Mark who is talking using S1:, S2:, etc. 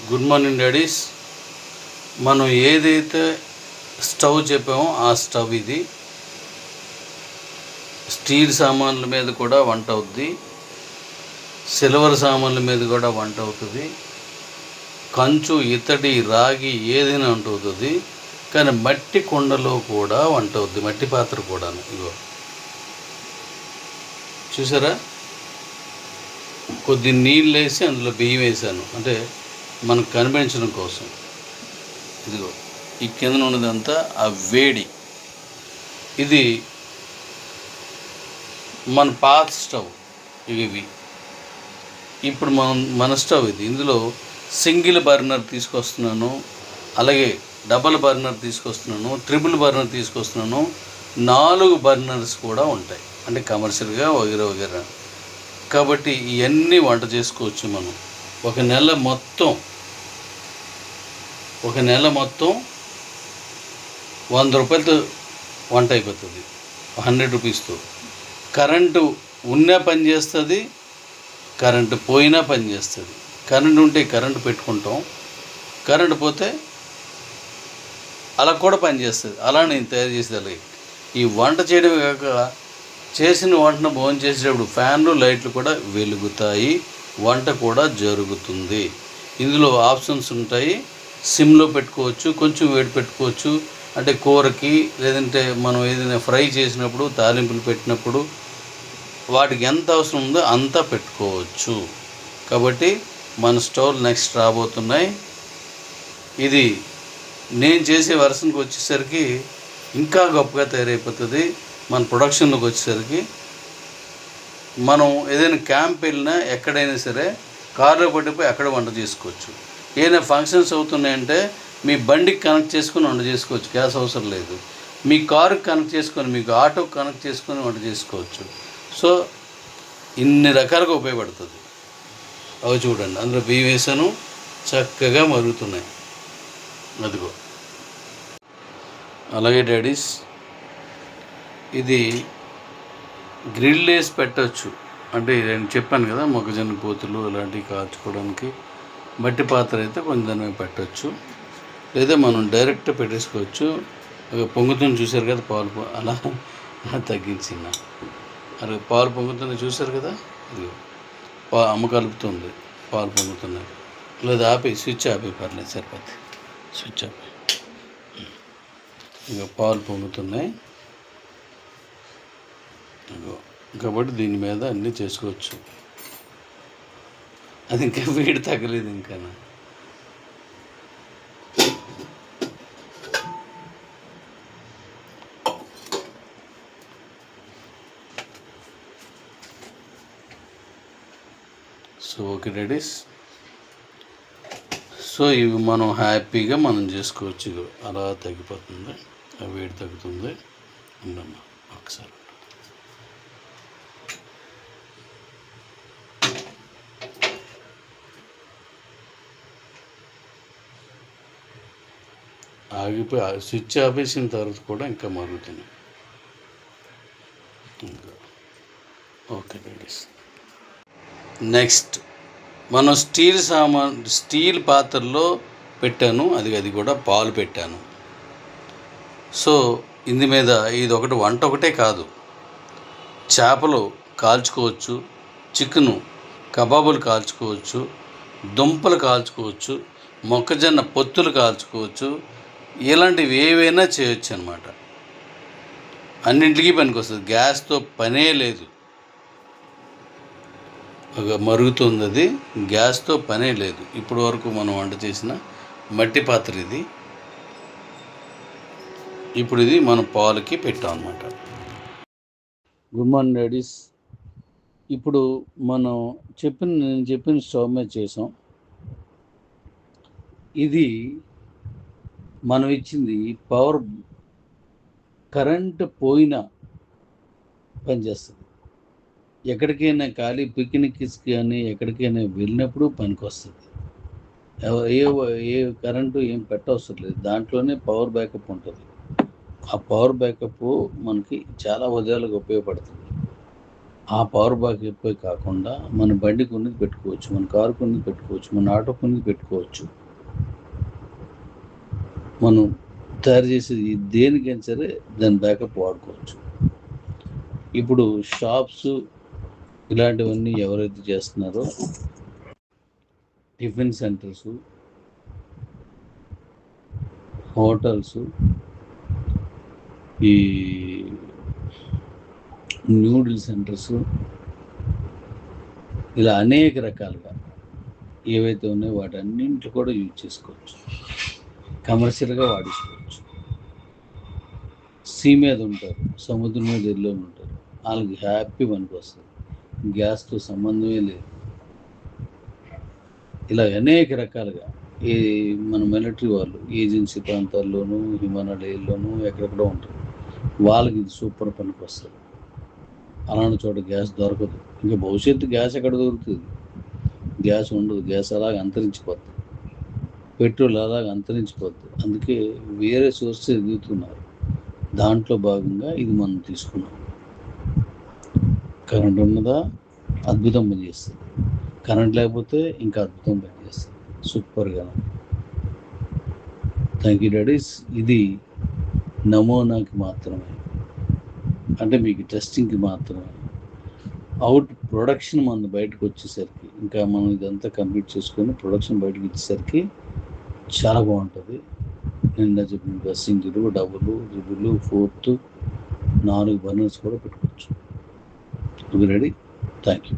S1: Good morning daddy's. మనం ఏదైతే stove చెప్పామో ఆ స్టవ్ ఇది. స్టీల్ సామాన్ల మీద కూడా వంట అవుద్ది, సిల్వర్ సామాన్ల మీద కూడా వంట అవుతుంది, కంచు ఇత్తడి రాగి ఏదైనా వంట అవుతుంది. కానీ మట్టి కుండలో కూడా వంట అవుద్ది, మట్టి పాత్ర కూడాను. ఇగో చూసారా, కొద్ది నీళ్ళు వేసి అందులో బియ్యం వేసాను, అంటే మనకు కనిపించడం కోసం. ఇదిగో ఈ కింద ఉన్నదంతా ఆ వేడి. ఇది మన పాత స్టవ్ ఇవి. ఇప్పుడు మన స్టవ్ ఇది. ఇందులో సింగిల్ బర్నర్ తీసుకొస్తున్నాను, అలాగే డబల్ బర్నర్ తీసుకొస్తున్నాను, ట్రిపుల్ బర్నర్ తీసుకొస్తున్నాను, 4 బర్నర్స్ కూడా ఉంటాయి, అంటే కమర్షియల్గా వగేరా వగేరా. కాబట్టి ఇవన్నీ వంట చేసుకోవచ్చు మనం. ఒక నెల మొత్తం 100 రూపాయలతో వంట అయిపోతుంది, 100 రూపీస్తో. కరెంటు ఉన్నా పని చేస్తుంది, కరెంటు పోయినా పని చేస్తుంది. కరెంటు ఉంటే కరెంటు పెట్టుకుంటాం, కరెంటు పోతే అలా కూడా పని చేస్తుంది. అలా నేను తయారు చేసేది. అలాగే ఈ వంట చేయడమే కాక చేసిన వంటను భోజనం చేసేటప్పుడు ఫ్యాన్లు లైట్లు కూడా వెలుగుతాయి, వంట కూడా జరుగుతుంది. ఇందులో ఆప్షన్స్ ఉంటాయి. సిమ్లో పెట్టుకోవచ్చు, కొంచెం వేడి పెట్టుకోవచ్చు, అంటే కూరకి, లేదంటే మనం ఏదైనా ఫ్రై చేసినప్పుడు, తాలింపులు పెట్టినప్పుడు వాటికి ఎంత అవసరం ఉందో అంతా పెట్టుకోవచ్చు. కాబట్టి మన స్టవ్ నెక్స్ట్ రాబోతున్నాయి. ఇది నేను చేసే వర్షన్కి వచ్చేసరికి ఇంకా గొప్పగా తయారైపోతుంది. మన ప్రొడక్షన్లోకి వచ్చేసరికి మనం ఏదైనా క్యాంప్ వెళ్ళినా ఎక్కడైనా సరే కారులో పట్టిపోయి అక్కడ వంట చేసుకోవచ్చు. ఏదైనా ఫంక్షన్స్ అవుతున్నాయంటే మీ బండికి కనెక్ట్ చేసుకొని వంట చేసుకోవచ్చు, గ్యాస్ అవసరం లేదు. మీ కారుకి కనెక్ట్ చేసుకొని, మీకు ఆటోకి కనెక్ట్ చేసుకొని వంట చేసుకోవచ్చు. సో ఇన్ని రకాలుగా ఉపయోగపడుతుంది. అవి చూడండి, అందులో బియ్యం వేసాను, చక్కగా మరుగుతున్నాయి. అదిగో. అలాగే డాడీస్, ఇది గ్రిల్ వేసి పెట్టచ్చు. అంటే నేను చెప్పాను కదా, మొక్కజొన్న పోతులు అలాంటివి కాల్చుకోవడానికి. మట్టి పాత్ర అయితే కొంచెం దాని పెట్టచ్చు, లేదా మనం డైరెక్ట్ పెట్టేసుకోవచ్చు. పొంగుతుంది చూసారు కదా పాలు, అలా తగ్గించిన అలా పాలు పొంగుతుంది చూసారు కదా. ఇది అమ్మ కలుపుతుంది, పాలు పొంగుతున్నాయి. లేదా ఆపి, స్విచ్ ఆపి, పర్లేదు, సరిపోద్ది. స్విచ్ ఆపి. ఇంకా పాలు పొంగుతున్నాయి. కాబట్టి దీని మీద అన్నీ చేసుకోవచ్చు. అది ఇంకా వేడి తగ్గలేదు ఇంకా. సో ఓకే డాడీస్, సో ఇవి మనం హ్యాపీగా మనం చేసుకోవచ్చు. అలా తగ్గిపోతుంది, ఆ వేడి తగ్గుతుంది. ఉండమ్మా ఒకసారి. ఆగిపోయి స్విచ్ ఆపేసిన తర్వాత కూడా ఇంకా మరుగుతుంది. ఓకే డాడీస్, నెక్స్ట్ మనం స్టీల్ పాత్రలో పెట్టాను, అది కూడా పాలు పెట్టాను. సో ఇందు మీద ఇది ఒకటి వంట ఒకటే కాదు, చేపలు కాల్చుకోవచ్చు, చికెను కబాబులు కాల్చుకోవచ్చు, దుంపలు కాల్చుకోవచ్చు, మొక్కజొన్న పొత్తులు కాల్చుకోవచ్చు, ఇలాంటివి ఏవైనా చేయొచ్చు అన్నమాట. అన్నింటికీ పనికొస్తుంది, గ్యాస్తో పనే లేదు. ఒక మరుగుతుంది, అది గ్యాస్తో పనే లేదు. ఇప్పటి వరకు మనం వంట చేసిన మట్టి పాత్ర ఇది. ఇప్పుడు ఇది మనం పాలకి పెట్టాం అన్నమాట. Good morning daddy's. ఇప్పుడు నేను చెప్పిన స్టవ్ మీద చేసాం. ఇది మనం ఇచ్చింది పవర్, కరెంటు పోయినా పనిచేస్తుంది. ఎక్కడికైనా ఖాళీ పిక్నిక్స్ కానీ ఎక్కడికైనా వెళ్ళినప్పుడు పనికి వస్తుంది. ఏ కరెంటు ఏం పెట్టవసరం లేదు, దాంట్లోనే పవర్ బ్యాకప్ ఉంటుంది. ఆ పవర్ బ్యాకప్ మనకి చాలా ఉదయాలకు ఉపయోగపడుతుంది. ఆ పవర్ బ్యాకప్ కాకుండా మన బండి కొన్నది పెట్టుకోవచ్చు, మన కారు కొన్నది పెట్టుకోవచ్చు, మన ఆటో కొన్నది పెట్టుకోవచ్చు. మనం తయారు చేసేది దేనికైనా సరే దాని బ్యాకప్ వాడుకోవచ్చు. ఇప్పుడు షాప్స్ ఇలాంటివన్నీ ఎవరైతే చేస్తున్నారో, టిఫిన్ సెంటర్స్, హోటల్స్, ఈ న్యూడిల్ సెంటర్స్, ఇలా అనేక రకాలుగా ఏవైతే ఉన్నాయో వాటన్నింటిలో కూడా యూజ్ చేసుకోవచ్చు, కమర్షియల్గా వాడించుకోవచ్చు. సీ మీద ఉంటారు, సముద్రం మీద వెళ్ళి ఉంటారు, వాళ్ళకి హ్యాపీ పనికి వస్తుంది, గ్యాస్తో సంబంధమే లేదు. ఇలా అనేక రకాలుగా ఈ మన మిలిటరీ వాళ్ళు ఏజెన్సీ ప్రాంతాల్లోనూ, హిమాలయాల్లోనూ ఎక్కడెక్కడో ఉంటారు, వాళ్ళకి ఇది సూపర్ పనికి వస్తుంది. అలాంటి చోట గ్యాస్ దొరకదు. ఇంకా భవిష్యత్తు గ్యాస్ ఎక్కడ దొరుకుతుంది? గ్యాస్ ఉండదు, గ్యాస్ అలాగ అంతరించిపోతుంది, పెట్రోల్ అలాగ అంతరించిపోతుంది. అందుకే వేరే సోర్స్ ఎదుగుతున్నారు. దాంట్లో భాగంగా ఇది మనం తీసుకున్నాం. కరెంట్ ఉన్నదా అద్భుతం పనిచేస్తుంది, కరెంట్ లేకపోతే ఇంకా అద్భుతం పనిచేస్తుంది, సూపర్గా. Thank you daddy's. ఇది నమూనాకి మాత్రమే, అంటే మీకు టెస్టింగ్కి మాత్రమే. అవుట్ ప్రొడక్షన్ మన బయటకు వచ్చేసరికి, ఇంకా మనం ఇదంతా కంప్లీట్ చేసుకొని ప్రొడక్షన్ బయటకు ఇచ్చేసరికి చాలా బాగుంటుంది. నిన్న చెప్పిన సింగిల్, డబుల్, ట్రిపుల్, 4, 4 బర్నర్స్ కూడా పెట్టుకోవచ్చు. రెడీ? Thank you.